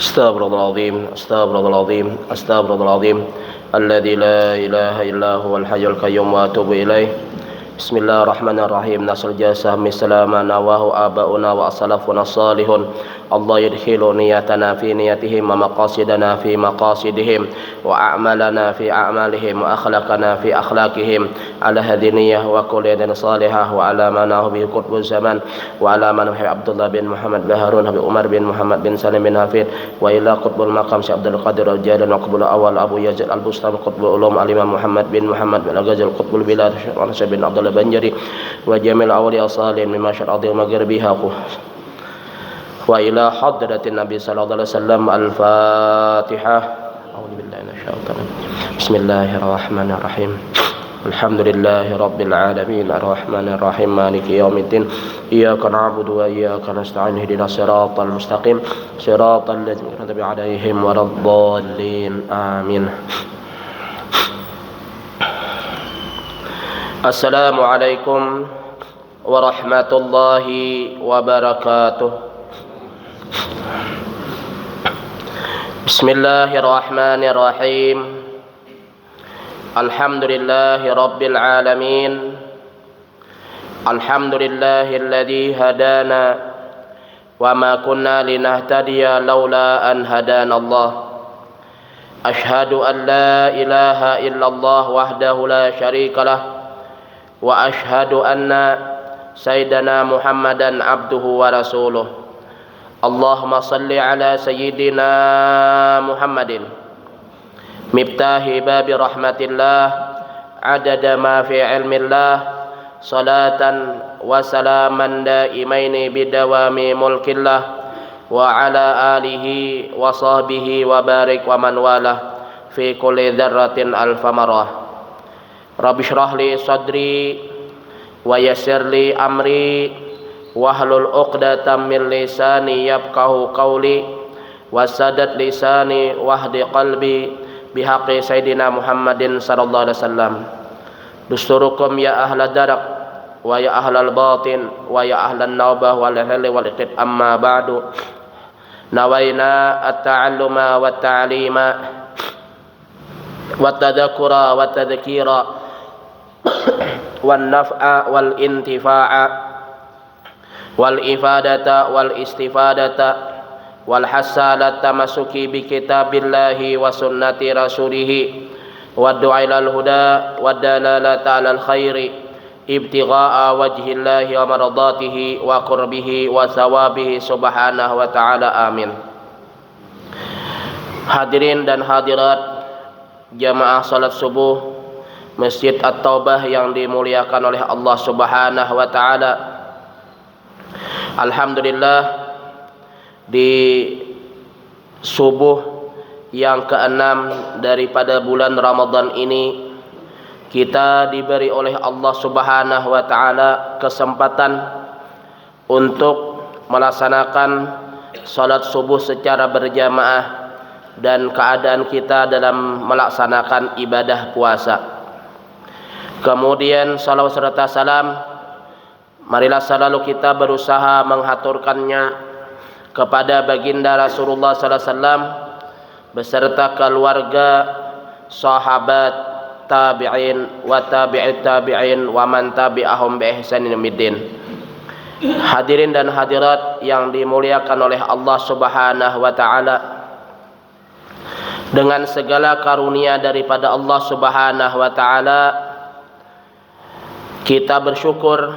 استغفر الله العظيم استغفر الله العظيم استغفر الله العظيم الذي لا إله إلا هو الحي القيوم وأتوب إليه. بسم الله الرحمن الرحيم. نسأل جزاء مثل ما نواه آباؤنا وأسلافنا الصالحون. الله يدخل نيتنا في نيتهم ومقاصدنا في مقاصدهم وأعمالنا في أعمالهم وأخلاقنا في أخلاقهم على هذه النية وكل يد صالحة وعلى ما نهى به قطب الزمان وعلى ما نهى عبد الله بن محمد بن هارون بن عمر بن محمد بن سالم بن حفيظ وإلى قطب المقام شيخ عبد القادر الجيلاني وقطب الأول أبو يزيد البستامي قطب العلوم الإمام محمد بن محمد بن الغزالي قطب البلاد شيخ بن عبد الله البنجري وجميع الأولياء الصالحين من مشهد عظيم مغربها وإلى حضرة النبي صلى الله عليه وسلم. الفاتحة. أعوذ بالله من الشيطان الرجيم. بسم الله الرحمن الرحيم. الحمد لله رب العالمين الرحمن الرحيم مالك يوم الدين إياك نعبد وإياك نستعين اهدنا الصراط المستقيم صراط الذين أنعمت عليهم ولا الضالين آمين. Assalamualaikum warahmatullahi wabarakatuh. Bismillahirrahmanirrahim. Alhamdulillahi rabbil alamin. Alhamdulillahilladzi hadana wa ma kunna linahtadiya laula an hadanallah. Ashhadu an la ilaha illallah wahdahu la syarika lah wa ashhadu anna sayyidana Muhammadan abduhu wa rasuluh. Allahumma salli ala sayyidina Muhammadin miftahi babi rahmatillah adada ma fi ilmillah salatan wa salaman daimaini bidawami mulkillah wa ala alihi wa sahbihi wa barik wa man walah fi kulli dzarratin alfamarah. Rabbi shrah li sadri wa yassir li amri wahlul 'uqdatam min lisani yafqahu qawli wasadat lisani wahdi qalbi bihaqqi sayyidina Muhammadin sallallahu alaihi wasallam. Dusturukum ya ahla darak wa ya ahlal batin wa ya ahlan nawbah wal halli wal iqid amma ba'du. Nawaina at-ta'alluma wat ta'lima wat tadhakkura wat tadhkira wan naf'a wal intifa'a wal ifadata wal istifadata wal hasalat tamasuki bi kitabillahi wa sunnati rasulih wa du'a ilal huda wa dalalata alal khairi ibtigha'a wajhillahi wa maradatihi wa qurbihi wa thawabihi subhanahu wa ta'ala. Amin. Hadirin dan hadirat jamaah salat subuh Masjid At-Taubah yang dimuliakan oleh Allah Subhanahu wa taala. Alhamdulillah, di subuh yang ke-6 daripada bulan Ramadan ini kita diberi oleh Allah Subhanahu wa taala kesempatan untuk melaksanakan salat subuh secara berjamaah dan keadaan kita dalam melaksanakan ibadah puasa. Kemudian salawat serta salam marilah selalu kita berusaha menghaturkannya kepada baginda Rasulullah sallallahu alaihi wasallam beserta keluarga, sahabat, tabi'in wa tabi'it tabi'in wa man tabi'ahum bi ihsanin middin. Hadirin dan hadirat yang dimuliakan oleh Allah Subhanahu wa taala, dengan segala karunia daripada Allah Subhanahu wa taala kita bersyukur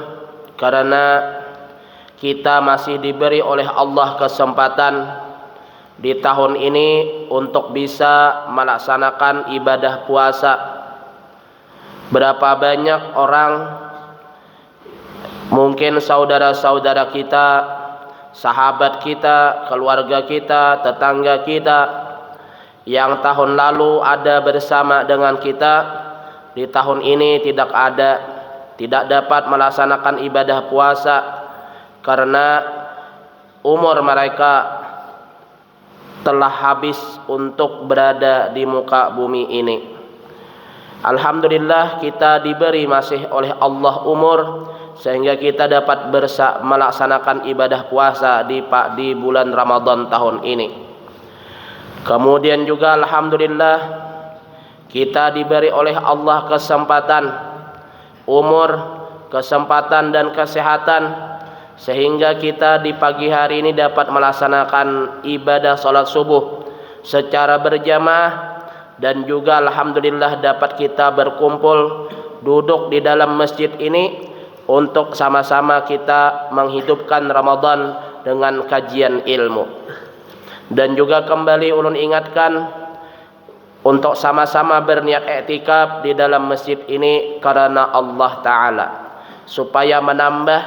karena kita masih diberi oleh Allah kesempatan di tahun ini untuk bisa melaksanakan ibadah puasa. Berapa banyak orang, mungkin saudara-saudara kita, sahabat kita, keluarga kita, tetangga kita yang tahun lalu ada bersama dengan kita, di tahun ini tidak dapat melaksanakan ibadah puasa karena umur mereka telah habis untuk berada di muka bumi ini. Alhamdulillah, kita diberi masih oleh Allah umur sehingga kita dapat melaksanakan ibadah puasa di bulan Ramadan tahun ini. Kemudian juga alhamdulillah kita diberi oleh Allah kesempatan, umur, kesempatan dan kesehatan, sehingga kita di pagi hari ini dapat melaksanakan ibadah salat subuh secara berjamaah, dan juga alhamdulillah dapat kita berkumpul duduk di dalam masjid ini untuk sama-sama kita menghidupkan Ramadan dengan kajian ilmu. Dan juga kembali ulun ingatkan untuk sama-sama berniat i'tikaf di dalam masjid ini karena Allah Ta'ala, supaya menambah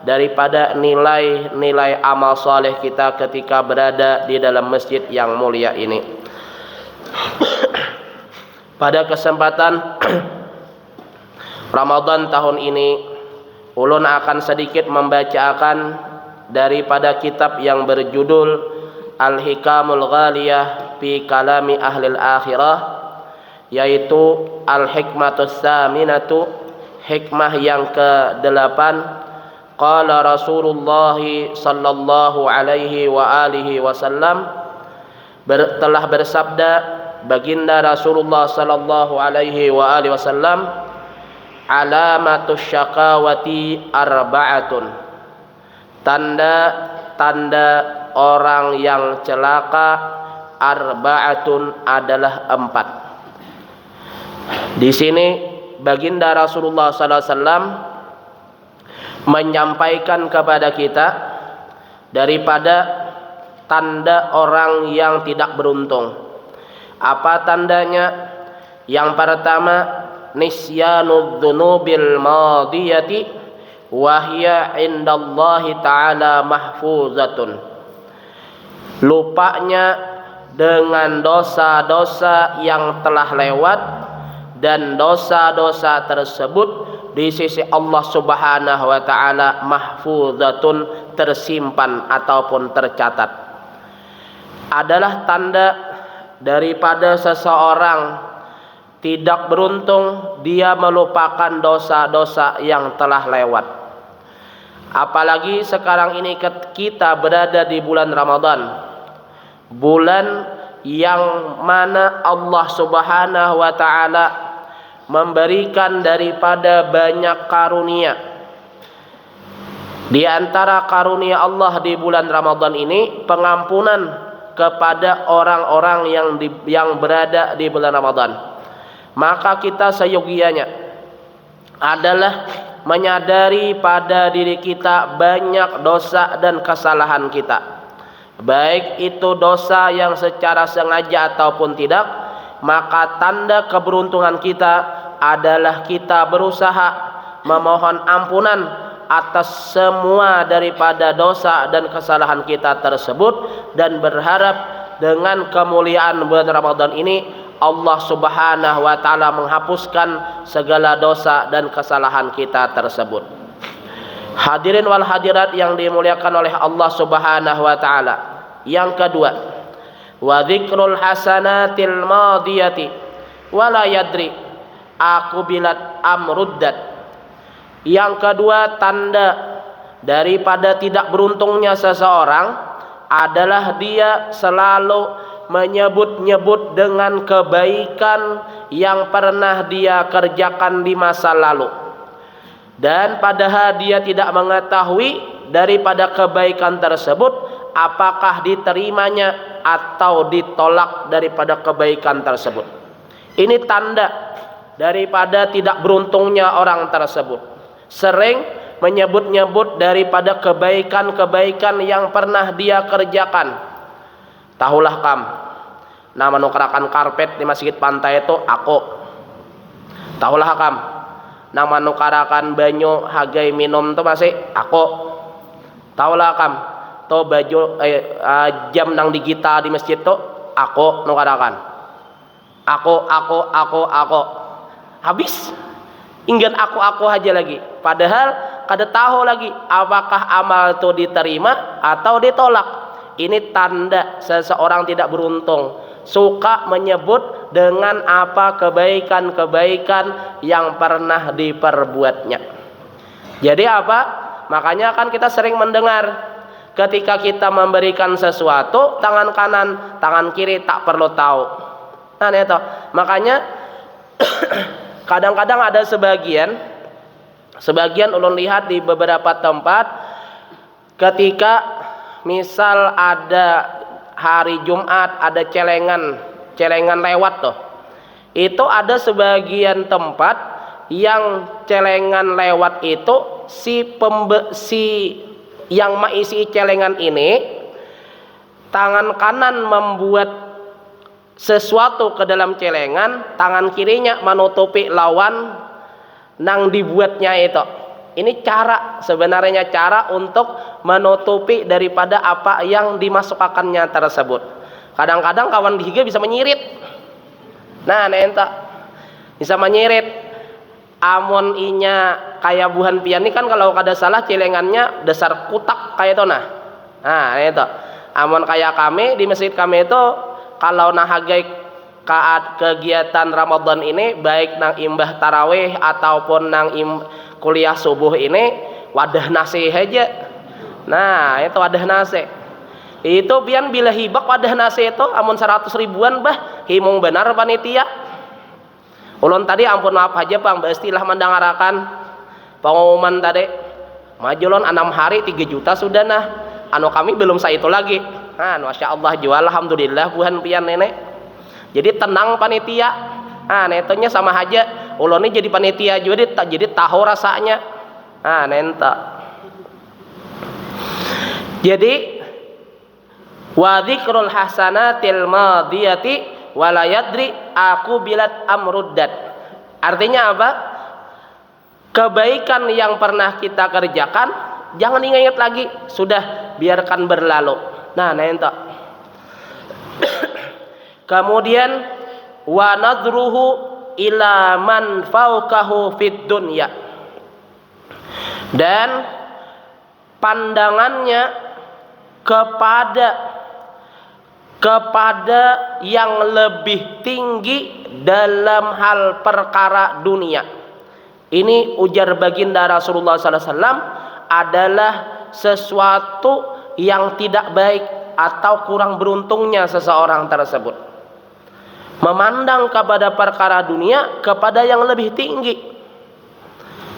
daripada nilai-nilai amal soleh kita ketika berada di dalam masjid yang mulia ini. Pada kesempatan Ramadan tahun ini, ulun akan sedikit membacakan daripada kitab yang berjudul Al-Hikamul Ghaliyah fi Kalami Ahlil Akhirah, yaitu Al-Hikmatus Saminatu, hikmah yang ke-8. Qala Rasulullah sallallahu alaihi wa alihi wasallam, telah bersabda baginda Rasulullah sallallahu alaihi wa alihi wasallam, alamatus syaqawati arba'atun, tanda-tanda orang yang celaka arba'atun adalah 4. Di sini baginda Rasulullah sallallahu alaihi wasallam menyampaikan kepada kita daripada tanda orang yang tidak beruntung. Apa tandanya? Yang pertama, nisyanud dzunubil madiyati wa hiya indallahi ta'ala mahfuzatun. Lupanya dengan dosa-dosa yang telah lewat, dan dosa-dosa tersebut di sisi Allah Subhanahu wa taala mahfuzatun, tersimpan ataupun tercatat. Adalah tanda daripada seseorang tidak beruntung, dia melupakan dosa-dosa yang telah lewat. Apalagi sekarang ini kita berada di bulan Ramadan, bulan yang mana Allah Subhanahu wa taala memberikan daripada banyak karunia. Di antara karunia Allah di bulan Ramadan ini pengampunan kepada orang-orang yang berada di bulan Ramadan. Maka kita seyogianya adalah menyadari pada diri kita banyak dosa dan kesalahan kita, baik itu dosa yang secara sengaja ataupun tidak. Maka tanda keberuntungan kita adalah kita berusaha memohon ampunan atas semua daripada dosa dan kesalahan kita tersebut, dan berharap dengan kemuliaan bulan Ramadan ini Allah Subhanahu wa taala menghapuskan segala dosa dan kesalahan kita tersebut. Hadirin wal hadirat yang dimuliakan oleh Allah Subhanahu wa taala. Yang kedua, wa dzikrul hasanatil madiyati wala yadri aqbilat amruddat. Yang kedua, tanda daripada tidak beruntungnya seseorang adalah dia selalu menyebut-nyebut dengan kebaikan yang pernah dia kerjakan di masa lalu, dan padahal dia tidak mengetahui daripada kebaikan tersebut apakah diterimanya atau ditolak daripada kebaikan tersebut. Ini tanda daripada tidak beruntungnya orang tersebut, sering menyebut-nyebut daripada kebaikan-kebaikan yang pernah dia kerjakan. Tahulah kam, nama nukarakan karpet di masjid pantai itu aku. Tahulah kam, nama nukarakan banyu hagai minum itu masih aku. Tahulah kam, to baju jam nang digita di masjid itu aku nukarakan. Aku. Habis ingin aku aja lagi. Padahal kada tahu lagi apakah amal itu diterima atau ditolak. Ini tanda seseorang tidak beruntung, suka menyebut dengan apa kebaikan-kebaikan yang pernah diperbuatnya. Jadi apa? Makanya kan kita sering mendengar ketika kita memberikan sesuatu, tangan kanan, tangan kiri tak perlu tahu. Nah, itu makanya kadang-kadang ada sebagian ulun lihat di beberapa tempat, ketika misal ada hari Jumat, ada celengan lewat tuh, itu ada sebagian tempat yang celengan lewat itu si yang mengisi celengan ini tangan kanan membuat sesuatu ke dalam celengan, tangan kirinya menutupi lawan nang dibuatnya itu. Ini sebenarnya cara untuk menutupi daripada apa yang dimasukkannya tersebut. Kadang-kadang kawan dihiga bisa menyirit. Nah, enta bisa menyirit. Amon inya kayak buhan pian ini kan, kalau kada salah celengannya dasar kutak kayak itu. Nah itu amon kayak kami di masjid kami itu, kalau nahagai kegiatan Ramadan ini, baik nang imbah tarawih ataupun nang kuliah subuh ini, wadah nasi aja. Nah itu wadah nasi itu pian bila hibak wadah nasi itu amon 100 ribuan bah himung benar panitia. Ulun tadi ampun maaf aja Bang, istilah mendangarakan pengumuman tadi majulon 6 hari 3 juta sudah kami belum itu lagi. Masya Allah jual alhamdulillah buhan pian nenek. Jadi tenang panitia. Netonya sama aja ulun ini jadi panitia juga jadi tahu rasanya. Nenta. Jadi wa dzikrul hasanatil madiyati wala yadri aku bilat amruddat. Artinya apa? Kebaikan yang pernah kita kerjakan jangan ingat lagi, sudah biarkan berlalu. Nenta. Kemudian wa nadruhu ila man fauqahu fid dunya, dan pandangannya kepada yang lebih tinggi dalam hal perkara dunia. Ini ujar baginda Rasulullah SAW adalah sesuatu yang tidak baik atau kurang beruntungnya seseorang tersebut. Memandang kepada perkara dunia kepada yang lebih tinggi.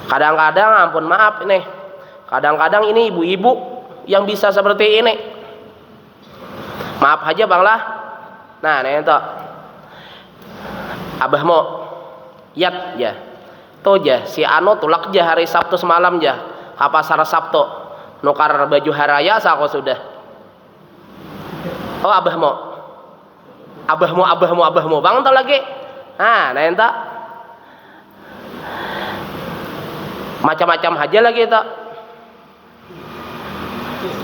Kadang-kadang ampun maaf nih, kadang-kadang ini ibu-ibu yang bisa seperti ini. Maaf aja Bang lah. Itu abah mau yat ya tuh ja si anu tulak ja hari Sabtu semalam ja ke pasar Sabtu nukar baju haraya sako sudah. Oh abah mau Bang tau lagi. Itu macam-macam aja lagi itu.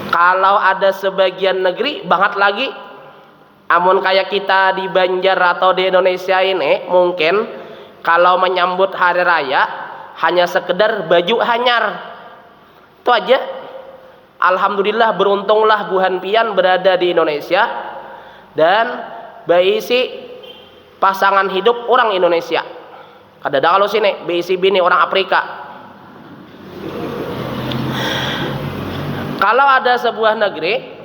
Kalau ada sebagian negeri banget lagi, amun kayak kita di Banjar atau di Indonesia ini, mungkin kalau menyambut hari raya hanya sekedar baju hanyar itu aja. Alhamdulillah beruntunglah buhan pian berada di Indonesia dan berisi pasangan hidup orang Indonesia. Kadang kalau sini berisi bini orang Afrika. Kalau ada sebuah negeri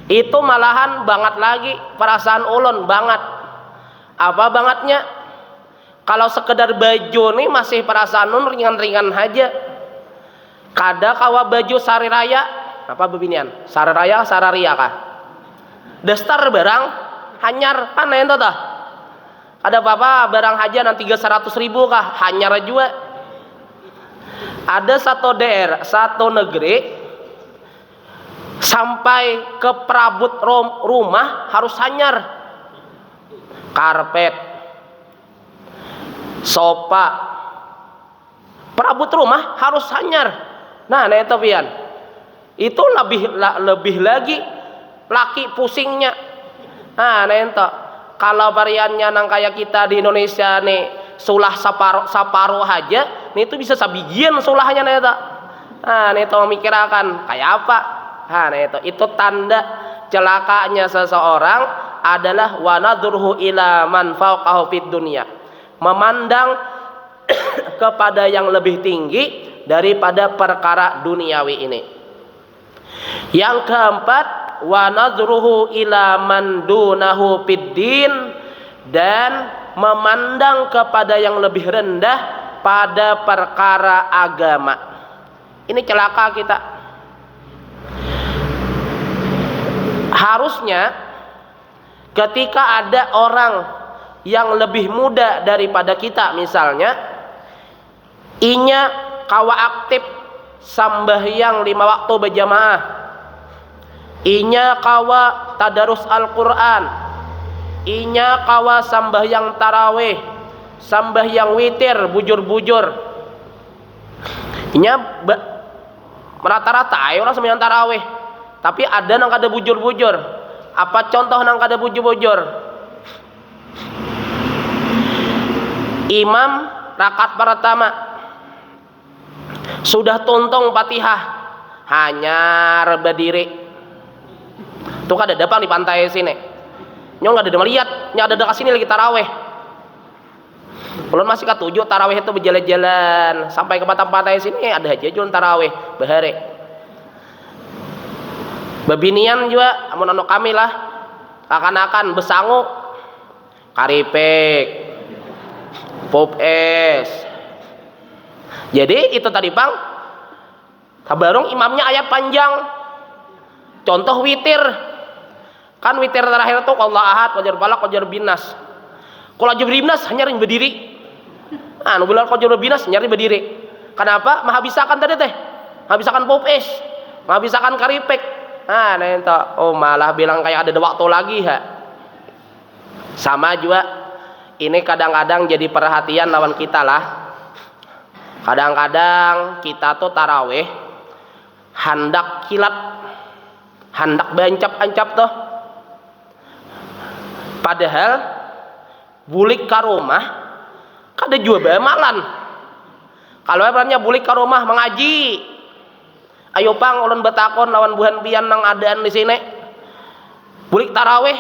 itu malahan banget lagi perasaan ulun banget. Apa bangetnya? Kalau sekedar baju nih masih perasaan ulun ringan-ringan aja. Kada kawa baju sari raya apa bebinian? Sari raya sararia kah? Dastar barang hanyar kan ento tah. Ada apa barang haja nanti 300 ribu kah? Hanyar juga. Ada satu negeri sampai ke perabot rumah harus hanyar, karpet, sofa, perabot rumah harus hanyar. Itu pian itu lebih lagi laki pusingnya. Itu kalau variannya nang kayak kita di Indonesia nih sulah saparo aja nih itu bisa sabigian sulahnya itu memikirkan kayak apa. Itu tanda celakanya seseorang adalah wa nadruhu ila man fawqahu fid dunya, memandang kepada yang lebih tinggi daripada perkara duniawi ini. Yang keempat, wa nadruhu ila man dunahu fiddin, dan memandang kepada yang lebih rendah pada perkara agama. Ini celaka kita. Harusnya ketika ada orang yang lebih muda daripada kita, misalnya inya kawa aktif sambahyang 5 waktu berjamaah, inya kawa tadarus Al-Quran, inya kawa sambahyang tarawih, sambahyang witir bujur-bujur, inya rata-rata ayo orang sembahyang tarawih, tapi ada nang kada bujur-bujur. Apa contoh nang kada bujur-bujur? Imam rakaat pertama sudah tuntong Fatihah, hanya berdiri. Tuh kada depan di pantai sini. Nyong ada melihat, nya ada dekat sini lagi taraweh. Belum masih ketujuh taraweh itu berjalan-jalan sampai ke pantai sini ada aja jualan taraweh bahare. Bebinian juga amun anu kami lah akan besangu karipek pop es. Jadi itu tadi Bang, tabarung imamnya ayat panjang. Contoh witir, kan witir terakhir tuh Allah ahad, qajar balak, qajar binas. Kalau qajar binas hanya ring berdiri. Anu bilang qajar binas nyari berdiri. Kenapa? Maha bisakan tadi teh. Maha bisakan pop es, maha bisakan karipek. Nah itu, oh malah bilang kayak ada waktu lagi ha. Sama juga. Ini kadang-kadang jadi perhatian lawan kita lah. Kadang-kadang kita tuh taraweh hendak kilat, hendak bancap-ancap tuh. Padahal bulik ke rumah kada juga bamalan. Kalau ibaratnya bulik ke rumah mengaji, ayo Pang ulun betakon lawan buhan pian nang adaan di sini. Bulik taraweh,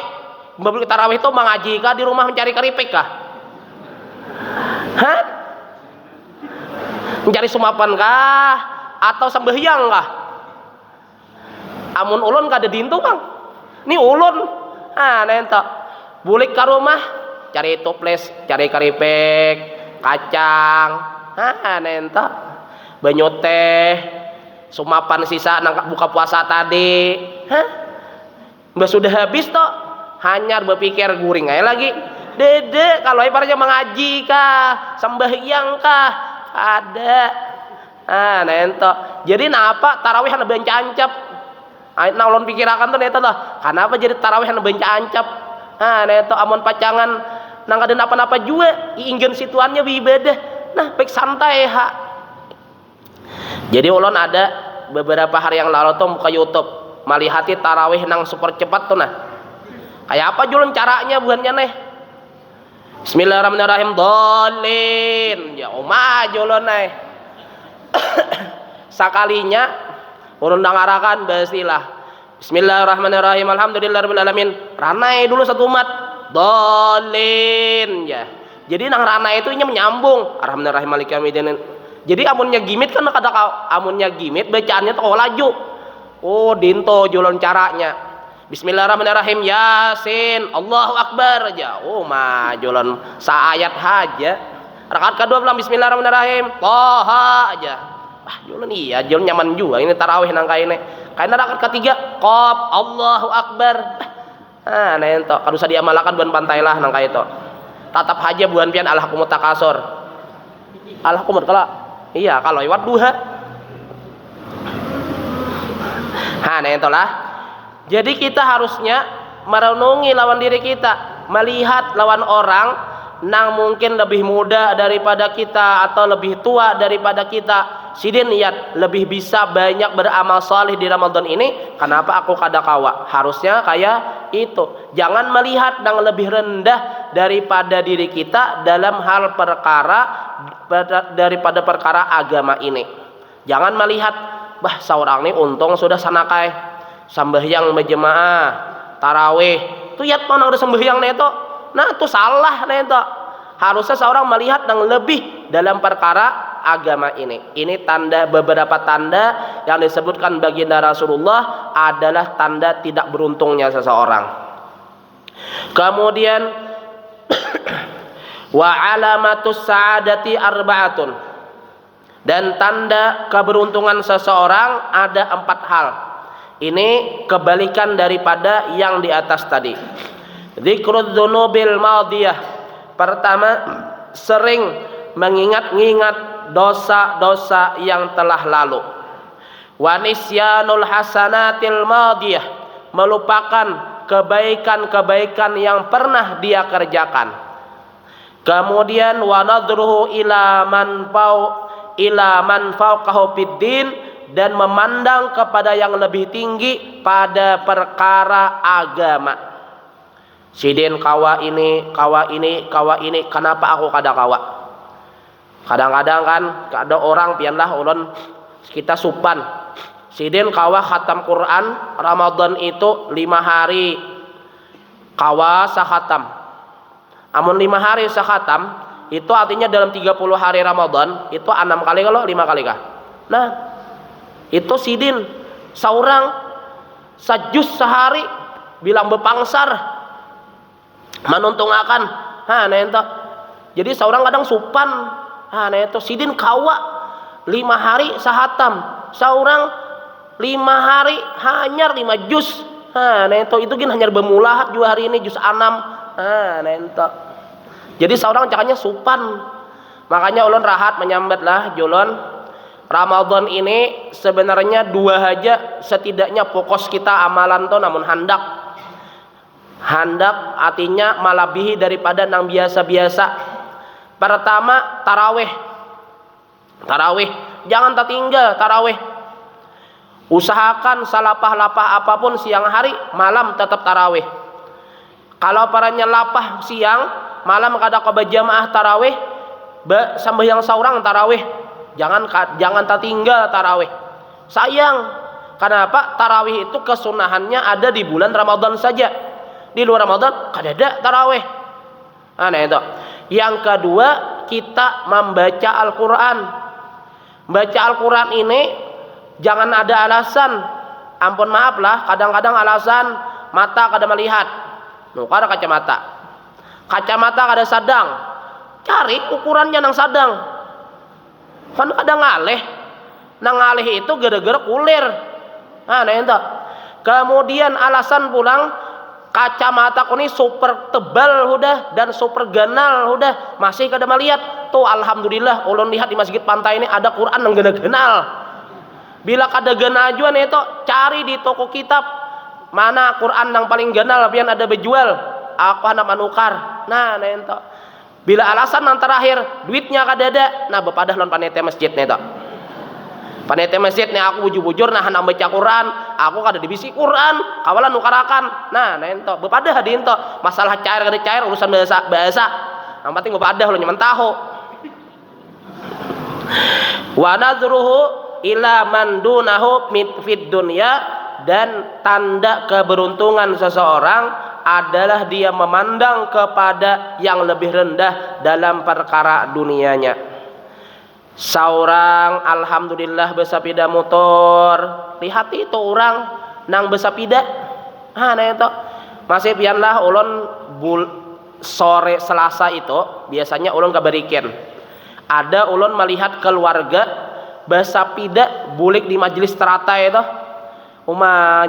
bulik taraweh itu mengaji kah di rumah mencari keripik kah? Hah? Mencari sumapan kah atau sembahyang kah? Amun ulun kada dintu Bang. Ini ulun. Nento. Bulik ke rumah cari toples, cari keripik, kacang. Nento. Banyu teh, sumapan sisa nang buka puasa tadi. Mbak sudah habis toh. Hanya berpikir guring aja lagi. Dede kalau ibaratnya mengaji kah, sembahyang kah? Ada. Nento. Jadi napa tarawih anu banca-ancap? Nah ulun pikirakan tuh nento tuh. Kenapa jadi tarawih anu banca-ancap? Nento amun pacangan nang kada napa-napa juga iinggeun situannya beribadah. Nah, baik santai ha. Jadi ulun ada beberapa hari yang lalu tuh buka YouTube, malihati tarawih nang super cepat tuh nah. Kayak apa julun caranya buannya nih? Bismillahirrahmanirrahim dolin. Ya maju lo nih. Sakalinya urun ngarakan basilah. Bismillahirrahmanirrahim. Alhamdulillahirabbil alamin. Ranai dulu satu umat. Dolin ya. Jadi nang ranai itu nya menyambung. Alhamdulillahirrahim maliki yaumiddin. Jadi amunnya gimit kan kada amunnya gimit bacaannya tuh laju. Oh dinto julun caranya. Bismillahirrahmanirrahim. Yasin. Allahu Akbar aja. Oh majulan saayat haja. Rakaat kedua bilang Bismillahirrahmanirrahim. Toha aja. Julan iya, julan nyaman juga. Ini tarawih nang kaine. Kaina rakaat ketiga Qaf Allahu Akbar. Nah ento kada usah diamalakan buan pantai lah nang kae to. Tatap haja buan pian alhaqumut takasur. Alhaqumut kala. Iya, kalau lewat duha. Ento lah. Jadi kita harusnya merenungi lawan diri kita, melihat lawan orang nang mungkin lebih muda daripada kita atau lebih tua daripada kita. Sidin niat lebih bisa banyak beramal saleh di Ramadan ini. Kenapa aku kada kawa? Harusnya kayak itu. Jangan melihat yang lebih rendah daripada diri kita dalam hal perkara daripada perkara agama ini. Jangan melihat bah seorang ini untung sudah sanakai sambahyang berjemaah tarawih tuh yat mana udah sembahyang neto. Nah itu salah neto. Harusnya seorang melihat yang lebih dalam perkara agama ini. Ini tanda, beberapa tanda yang disebutkan baginda Rasulullah adalah tanda tidak beruntungnya seseorang. Kemudian wa alamatus sa'adati arba'atun, dan tanda keberuntungan seseorang ada 4 hal. Ini kebalikan daripada yang di atas tadi. Dzikrudz dzunubil madiyah. Pertama, sering mengingat-ingat dosa-dosa yang telah lalu. Wa nisyanul hasanatil madiyah, melupakan kebaikan-kebaikan yang pernah dia kerjakan. Kemudian wa nadruhu ila man fawqahu fid din, dan memandang kepada yang lebih tinggi pada perkara agama. Sidin kawa ini, kenapa aku kada kawa? Kadang-kadang kan ada orang pianlah ulun kita supan. Sidin kawa khatam Quran Ramadan itu 5 hari kawa sakhatam. Amun 5 hari sakhatam itu artinya dalam 30 hari Ramadan itu 6 kali kalau 5 kali kah? Nah, itu sidin saurang sajus sehari bilang bepangsar manuntungakan. Ha nah ento. Jadi saurang kadang supan. Ha nah ento sidin kawa 5 hari sahatam. Saurang 5 hari hanyar 5 juz. Ha nah ento itu gin hanyar bemulahat juga hari ini juz 6. Ha nah ento. Jadi saurang cakanya supan. Makanya ulun rahat menyambat lah julun. Ramadan ini sebenarnya 2 aja setidaknya fokus kita amalan tuh, namun handak artinya malabihi daripada nang biasa-biasa. Pertama tarawih jangan tertinggal tarawih. Usahakan salapah-lapah apapun siang hari malam tetap tarawih. Kalau paranya lapah siang malam kada kebajamaah tarawih sembahyang saurang tarawih. Jangan tertinggal tarawih. Sayang. Kenapa? Tarawih itu kesunahannya ada di bulan Ramadan saja. Di luar Ramadan kada ada tarawih. Nah itu. Yang kedua, kita membaca Al-Qur'an. Baca Al-Qur'an ini jangan ada alasan. Ampun maaf lah, kadang-kadang alasan mata kada melihat. Nukar kacamata. Kacamata kada sadang. Cari ukurannya nang sadang. Kan ada ngalih. Nang ngalih itu gara-gara kulir. Nah itu. Kemudian alasan pulang kacamata ku ini super tebal udah dan super ganal udah masih kada melihat. Tuh alhamdulillah ulun lihat di masjid pantai ini ada Quran nang ganal. Bila kada ganal ajuan itu cari di toko kitab mana Quran nang paling ganal pian ada bejual. Aku hendak manukar. Nah itu. Bila alasan yang terakhir duitnya kada ada, nah bepadah lon panitia masjid nih to. Panitia masjid nih aku bujur-bujur nah hendak baca Quran, aku kada dibisi Quran, kawalan nukarakan. Nah ento bepadah di ento. Masalah cair kada cair urusan bahasa. Yang penting bepadah lo nyaman tahu. Wa nadruhu ila man dunahu fid dunya, dan tanda keberuntungan seseorang adalah dia memandang kepada yang lebih rendah dalam perkara dunianya. Seorang alhamdulillah bersepeda motor, lihat itu orang nang bersepeda. Nah itu masih pianlah ulun sore Selasa itu biasanya ulun kabarikin. Ada ulun melihat keluarga bersepeda bulik di majelis teratai itu.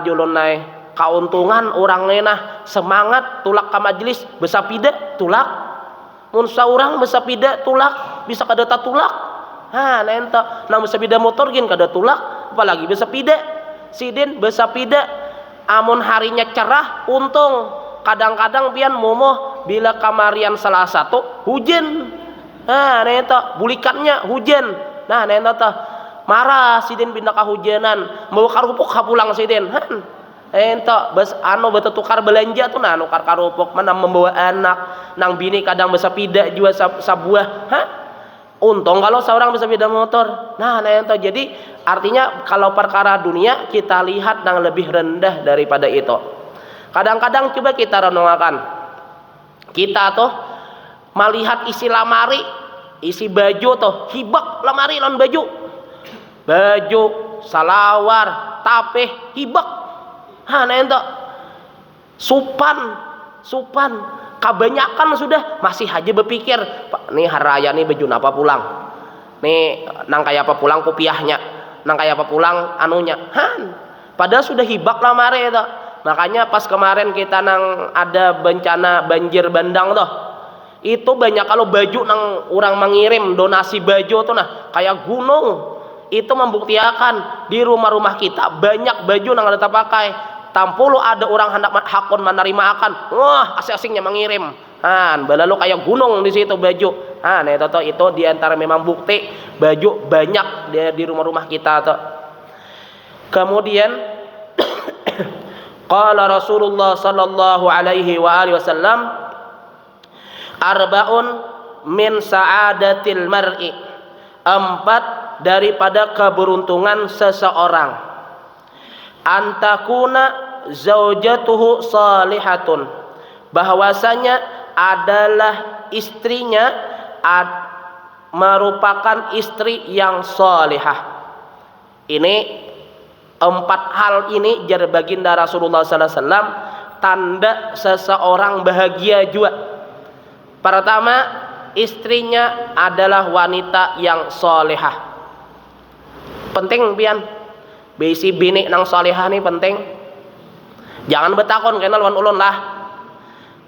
Julun naik kauntungan orang nenah semangat tulak ke majelis besapida tulak mun saurang besapida tulak bisa kada tulak. Ha nento nang besapida motor gin kada tulak apalagi besapida sidin besapida amun harinya cerah untung. Kadang-kadang pian momoh bila kamarian salah satu hujan. Ha nento bulikannya hujan. Nah nento tah marah sidin pindah kehujanan mau karupuk pulang sidin. Ento bes betetukar belanja tuh nah nukar karupuk mana membawa anak nang bini kadang besapida juga sabuah. Untung kalau seorang bisa sepeda motor. Nah ento jadi artinya kalau perkara dunia kita lihat yang lebih rendah daripada itu. Kadang-kadang coba kita renungkan, kita tuh melihat isi lamari isi baju tuh hibak lemari lawan baju salawar tapeh hibak ento supan kebanyakan sudah masih aja berpikir Pak nih hari raya nih baju apa pulang nih nang kayak apa pulang kopiahnya nang kayak apa pulang anunya padahal sudah hibak lemari itu. Makanya pas kemarin kita nang ada bencana banjir bandang tuh itu banyak kalau baju nang orang mengirim donasi baju tuh nah kayak gunung. Itu membuktikan di rumah-rumah kita banyak baju nang ada terpakai. Tampulu ada orang hendak hakun menerima akan, wah asing-asingnya mengirim. Balalu kayak gunung di situ baju. Nah itu diantara memang bukti baju banyak di rumah-rumah kita tuh. Kemudian qala Rasulullah sallallahu alaihi wa alihi wasallam arba'un min sa'adatil mar'i, 4 daripada keberuntungan seseorang, antakuna zaujatuhu salihatun, bahwasanya adalah istrinya merupakan istri yang salihah. Ini 4 hal ini jar baginda Rasulullah sallallahu alaihi wasallam tanda seseorang bahagia juga. Pertama, istrinya adalah wanita yang salihah. Penting pian bisi bini nang salihah nih penting. Jangan betakon kenal lawan ulun lah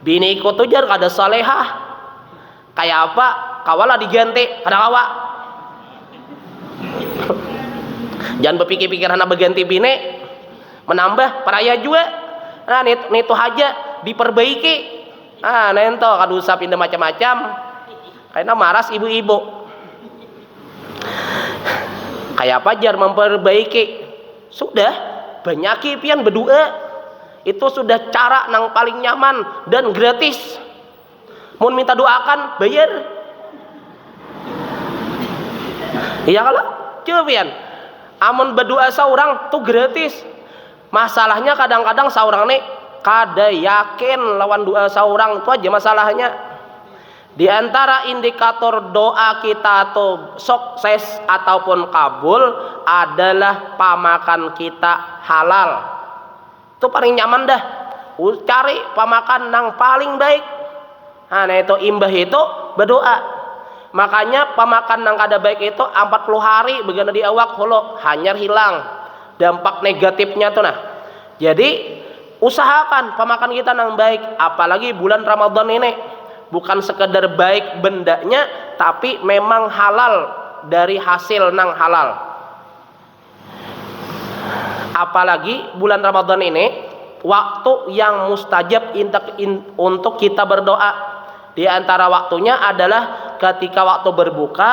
bini ku tuh jar kada salihah kayak apa kawala diganti kada kawa. Jangan berpikir-pikir anak berganti bini menambah peraya juga. Nah itu aja diperbaiki. Nento kadusa pindah macam-macam karena maras ibu-ibu kayak apa jar memperbaiki. Sudah banyak pian berdua itu sudah cara nang paling nyaman dan gratis. Mun minta doakan bayar. Iya kalau coba pian amun berdoa seorang tuh gratis. Masalahnya kadang-kadang seorang nih kada yakin lawan doa seorang itu aja masalahnya. Di antara indikator doa kita atau sukses ataupun kabul adalah pamakan kita halal. Itu paling nyaman dah. Cari pamakan yang paling baik. Nah itu imbah itu berdoa. Makanya pamakan yang kada baik itu 40 hari begana di awak holo hanyar hilang dampak negatifnya tuh nah. Jadi usahakan pamakan kita yang baik, apalagi bulan Ramadan ini. Bukan sekedar baik bendanya tapi memang halal dari hasil nang halal. Apalagi bulan Ramadan ini waktu yang mustajab untuk kita berdoa. Di antara waktunya adalah ketika waktu berbuka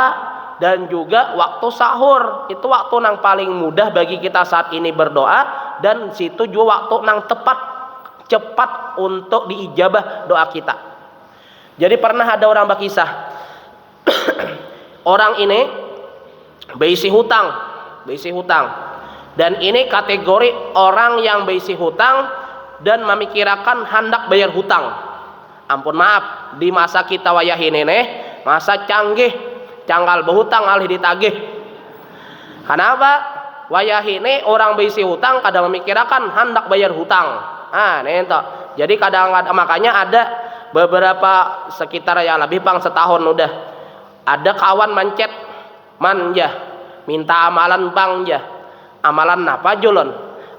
dan juga waktu sahur. Itu waktu nang paling mudah bagi kita saat ini berdoa dan situ juga waktu nang cepat untuk diijabah doa kita. Jadi pernah ada orang berkisah orang ini berisi hutang dan ini kategori orang yang berisi hutang dan memikirkan hendak bayar hutang. Ampun maaf di masa kita wayah ini masa canggih canggal berhutang alih ditagih. Kenapa? Wayah ini orang berisi hutang kadang memikirkan hendak bayar hutang. Jadi kadang-kadang makanya ada beberapa sekitar ya lebih bang setahun udah ada kawan mancet manja minta amalan bang ya amalan apa julon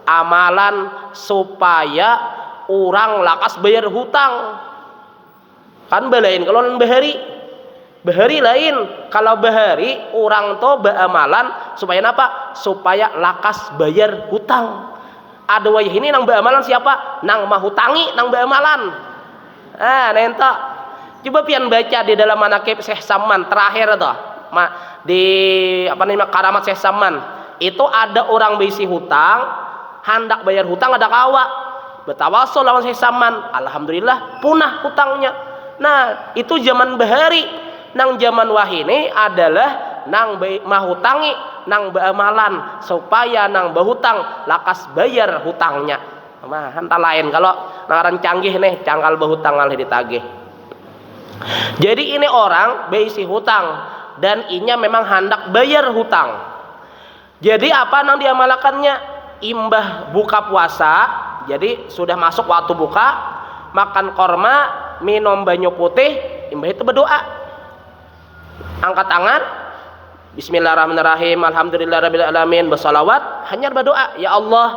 amalan supaya orang lakas bayar hutang kan belain kalau bahari lain kalau bahari orang tuh beramalan supaya apa supaya lakas bayar hutang. Ada wayah ini nang beramalan siapa nang mahutangi nang beramalan. Nenta coba pian baca di dalam manaqib Syekh Saman terakhir tuh di Karamat Syekh Saman itu ada orang berisi hutang hendak bayar hutang ada kawa bertawasul lawan Syekh Saman alhamdulillah punah hutangnya. Nah itu zaman bahari nang zaman wahini adalah nang mahutangi nang beramalan supaya nang berhutang lakas bayar hutangnya. Entah lain kalau naran canggih nih cangkal berhutang alih ditagih. Jadi ini orang berisi hutang dan inya memang hendak bayar hutang. Jadi apa nang diamalkannya? Imbah buka puasa, jadi sudah masuk waktu buka, makan korma, minum banyu putih, imbah itu berdoa. Angkat tangan, Bismillahirrahmanirrahim, Alhamdulillahirrabbilalamin, bersalawat, hanya berdoa, ya Allah,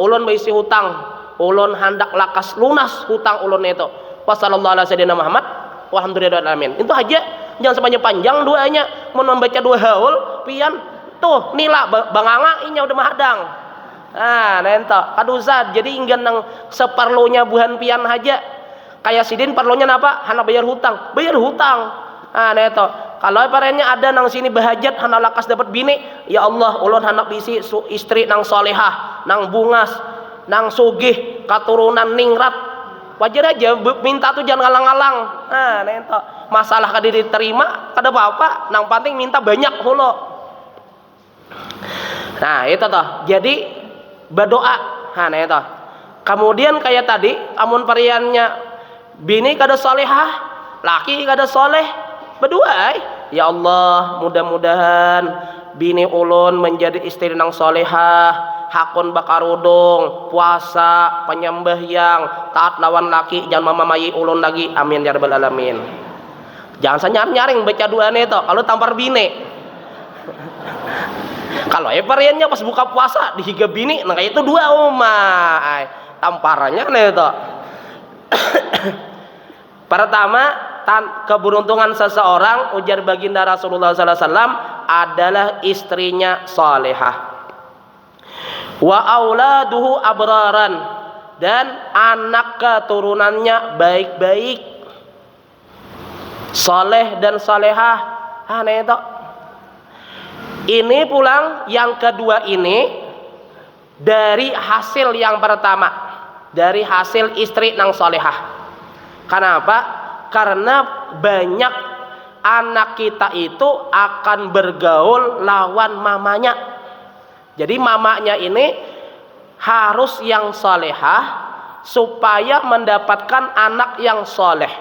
ulun berisi hutang, ulun hendak lakas lunas hutang ulun itu. Wassallallahu ala sayyidina Muhammad, walhamdulillahirrabbilalamin. Itu aja, jangan sepanjang-panjang doanya. Mau membaca dua haul, pian tuh nila banganga inya udah mahadang. Nah, nento kadusad. Jadi ingin nang seperlunya buhan pian aja. Kayak sidin perlunya napa? Hana bayar hutang, bayar hutang. Nah, nento kalau parenya ada nang sini bahajat hana lakas dapat bini, ya Allah, ulun hana bisi istri nang solehah, nang bungas, nang sugih, katurunan ningrat. Wajar aja minta tuh jangan ngalang-ngalang. Nah, nento masalah kada diterima kada apa-apa, nang penting minta banyak hulo. Nah, itu toh. Jadi berdoa. Nah, nento. Kemudian kayak tadi, amun pariannya bini kada solehah, laki kada soleh, berdoa, ya Allah, mudah-mudahan bini ulun menjadi istri nang solehah, hakun bakarudung, puasa, penyembahyang, taat lawan laki, jangan mamamayi ulun lagi, amin ya rabbal alamin. Jangan nyaring baca doa itu kalau tampar bini. Kalau pariannya pas buka puasa dihiga bini, nah kayak itu dua tamparannya itu. Pertama, keberuntungan seseorang, ujar baginda Rasulullah SAW, adalah istrinya salehah. Wa auladuhu abraran, dan anak keturunannya baik-baik, saleh dan salehah. Aneh itu. Ini pulang yang kedua ini dari hasil yang pertama, dari hasil istri nang salehah. Kenapa? Karena banyak anak kita itu akan bergaul lawan mamanya. Jadi mamanya ini harus yang solehah supaya mendapatkan anak yang soleh.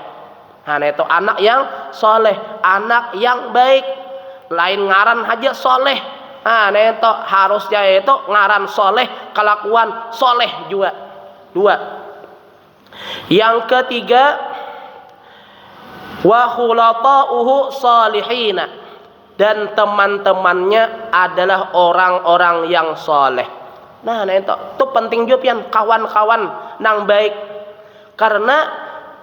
Nah itu anak yang soleh, anak yang baik. Lain ngaran aja soleh. Nah itu harusnya itu ngaran soleh, kelakuan soleh juga. Dua. Yang ketiga, wa khulata'uhu salihina, dan teman-temannya adalah orang-orang yang soleh. Nah itu penting juga pian, kawan-kawan nang baik. Karena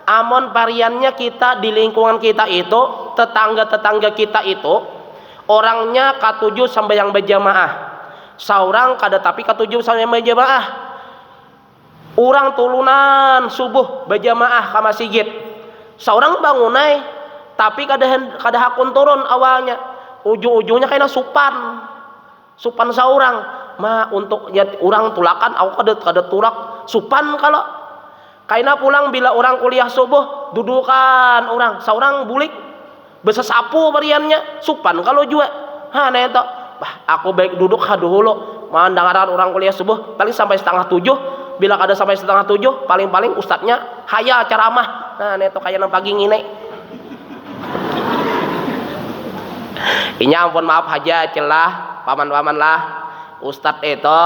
amon pariannya kita di lingkungan kita itu, tetangga-tetangga kita itu orangnya katujuh sampai yang berjamaah, saurang kada tapi katujuh sampai yang berjamaah. Orang tulunan subuh berjamaah ke masjid, seorang bangunai tapi kada hakun turun awalnya, ujung-ujungnya kena supan seorang mah untuk ya orang tulakan aku kada turak supan. Kalau kaina pulang bila orang kuliah subuh dudukan orang seorang bulik besesapu bariannya supan kalau juga. Nah itu aku baik duduk haduhulu mandangaran orang kuliah subuh paling sampai 6:30. Bila kada sampai 6:30 paling-paling ustadznya hayal ceramah. Nah itu kayak nang pagi ngine. Inya ampun maaf aja celah paman-paman lah. Ustadz itu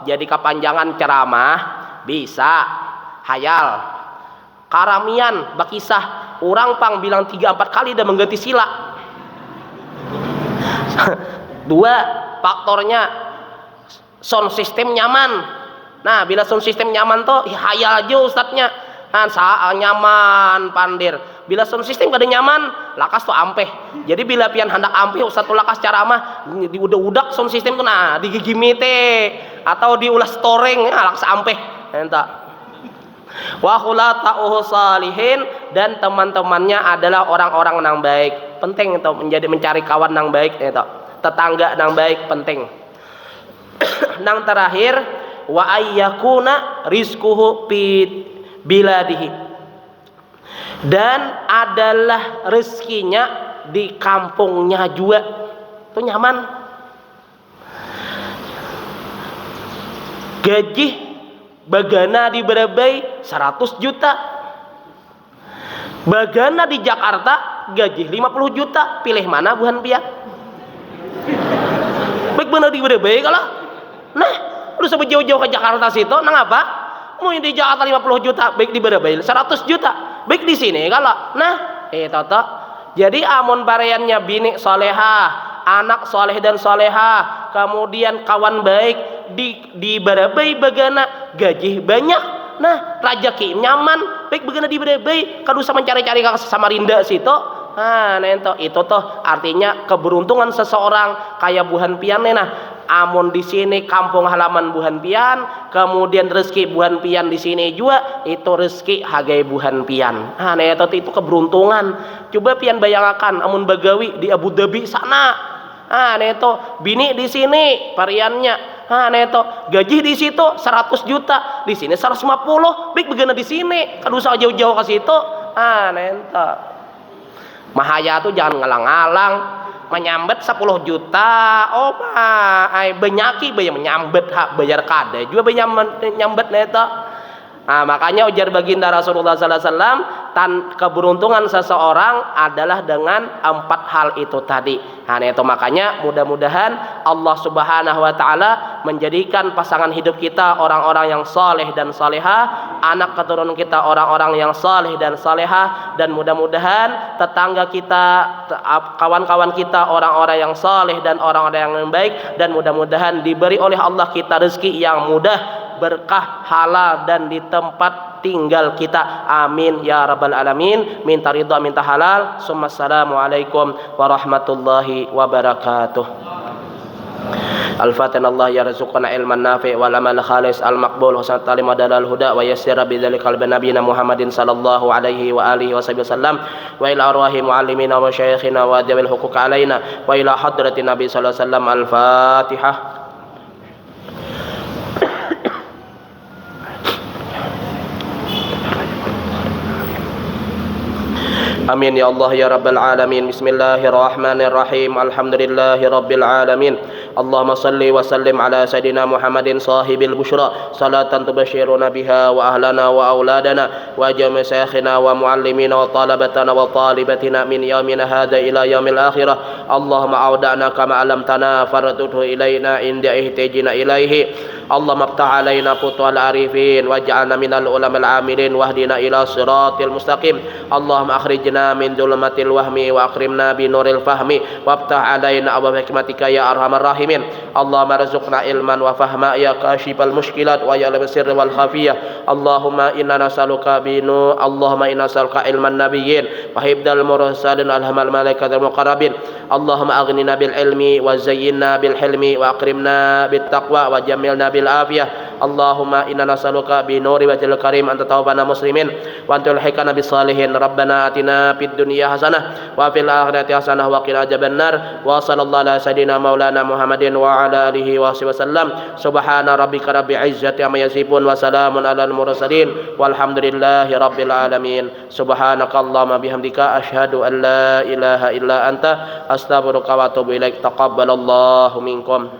jadi kepanjangan ceramah bisa hayal. Karamian bakisah orang pang bilang 3-4 kali udah mengganti sila. Dua, faktornya sound system nyaman. Nah bila sound system nyaman tuh hayal aja ustadznya. Nah nyaman pandir. Bila sound system kada nyaman lakas tuh ampeh. Jadi bila pian hendak ampeh ustadz tuh lakas ceramah diudak sound system tuh nah digigimite atau diulas toreng nah lakas ampeh. Entah. Wa khulata'uhu salihin, dan teman-temannya adalah orang-orang yang baik. Penting itu mencari kawan yang baik itu. Tetangga yang baik penting. Nang terakhir, wa ayyakuna rizquhu biladihi, dan adalah rezekinya di kampungnya juga itu nyaman. Gaji bagana di Barabai 100 juta, Bagana di Jakarta gaji 50 juta, pilih mana buhan pian? Baik bener di baik kalau. Nah, lu sampai jauh-jauh ke Jakarta situ, nang apa? Mau di Jakarta 50 juta, baik di baik 100 juta, baik di sini kalau. Nah, toto. Jadi amun pareannya bini solehah, anak soleh dan solehah, kemudian kawan baik di barabai bagana gaji banyak. Nah, rajaki nyaman, baik bagana di barabai, kadu sama mencari-cari ke Samarinda situ. Nah, nento itu tuh artinya keberuntungan seseorang kayak buhan pian nah. Amun di sini kampung halaman buhan pian, kemudian rezeki buhan pian di sini juga itu rezeki hagai buhan pian. Nah, itu keberuntungan. Coba pian bayangkan amun bagawi di Abu Dhabi sana. Ah, neto bini di sini variannya. Ah, neto gaji di situ 100 juta, di sini 150. Baik begana di sini, kan usah jauh-jauh ke situ. Ah, neto. Mahaya tuh jangan ngalang-ngalang. Menyambet 10 juta. Oh, ai benyaki bayar menyambet hak bayar kade juga bayar menyambet neto. Nah, makanya ujar baginda Rasulullah sallallahu alaihi wasallam, keberuntungan seseorang adalah dengan 4 hal itu tadi. Nah, itu makanya mudah-mudahan Allah Subhanahu wa taala menjadikan pasangan hidup kita orang-orang yang saleh dan salehah, anak keturunan kita orang-orang yang saleh dan salehah, dan mudah-mudahan tetangga kita, kawan-kawan kita orang-orang yang saleh dan orang-orang yang baik, dan mudah-mudahan diberi oleh Allah kita rezeki yang mudah, berkah, halal, dan di tempat tinggal kita. Amin ya rabbal alamin. Minta ridha, minta halal. Assalamualaikum warahmatullahi wabarakatuh. Al-Fatihah. Allah yarzuqna ilman nafi' wal amal khalis al maqbul wa salim dalal huda wa yassir bidzalika qalban nabiyina Muhammadin sallallahu alaihi wa alihi wasallam wa ila arwahi muallimina wa masyayikhina wa dawil huquq alaina wa ila hadratin nabi sallallahu alaihi wasallam. Al-Fatihah. Amin ya Allah ya rabbal alamin. Bismillahirrahmanirrahim. Alhamdulillahi rabbil alamin. Allahumma salli wa sallim ala sayidina Muhammadin sahibil busyra salatan tubashiruna biha wa ahlana wa auladana wa jami' syakhina wa muallimina wa talabatana wa talibatina min yaumina hadha ila yaumil akhirah. Allahumma auda'na kama alamtana faratuhu ilaina inda ihtijina ilaihi. Allahumma aftah alaina futuhal arifin waj'alna minal ulamail amilin wahdina ila siratil mustaqim. Allahumma akhrijna min dhulumatil wahmi wa akrimna bi nuril fahmi waftah alaina abwaab hikmatika ya arhamar rahimin. Allahumma arzuqna ilman wa fahma ya kashifal mushkilat wa ya alim sirri wal khafiyah. Allahumma inna nas'aluka Allahumma inna nas'aluka ilman nabiyyin wa hibdal mursalin alhamal malaikatil muqarrabin. Allahumma aghnina bil ilmi wa zayyinna bil hilmi wa akrimna bit taqwa wa jamilna bil afiyah. Allahumma inna nas'aluka bi nuri wajhil karim anta tawbana muslimin wa anta tulhiqana bis salihin. Rabbana atina fid dunya hasanah wa fil akhirati hasanah wa qina adzabannar. Wa sallallahu ala sayidina maulana Muhammadin wa ala alihi wa wasallam. Subhana rabbika rabbil izzati amma yasifun wa salamun alal mursalin walhamdulillahi rabbil alamin. Subhanakallahumma bihamdika asyhadu an la ilaha illa anta astaghfiruka wa atubu ilaik. Taqabbalallahu minkum.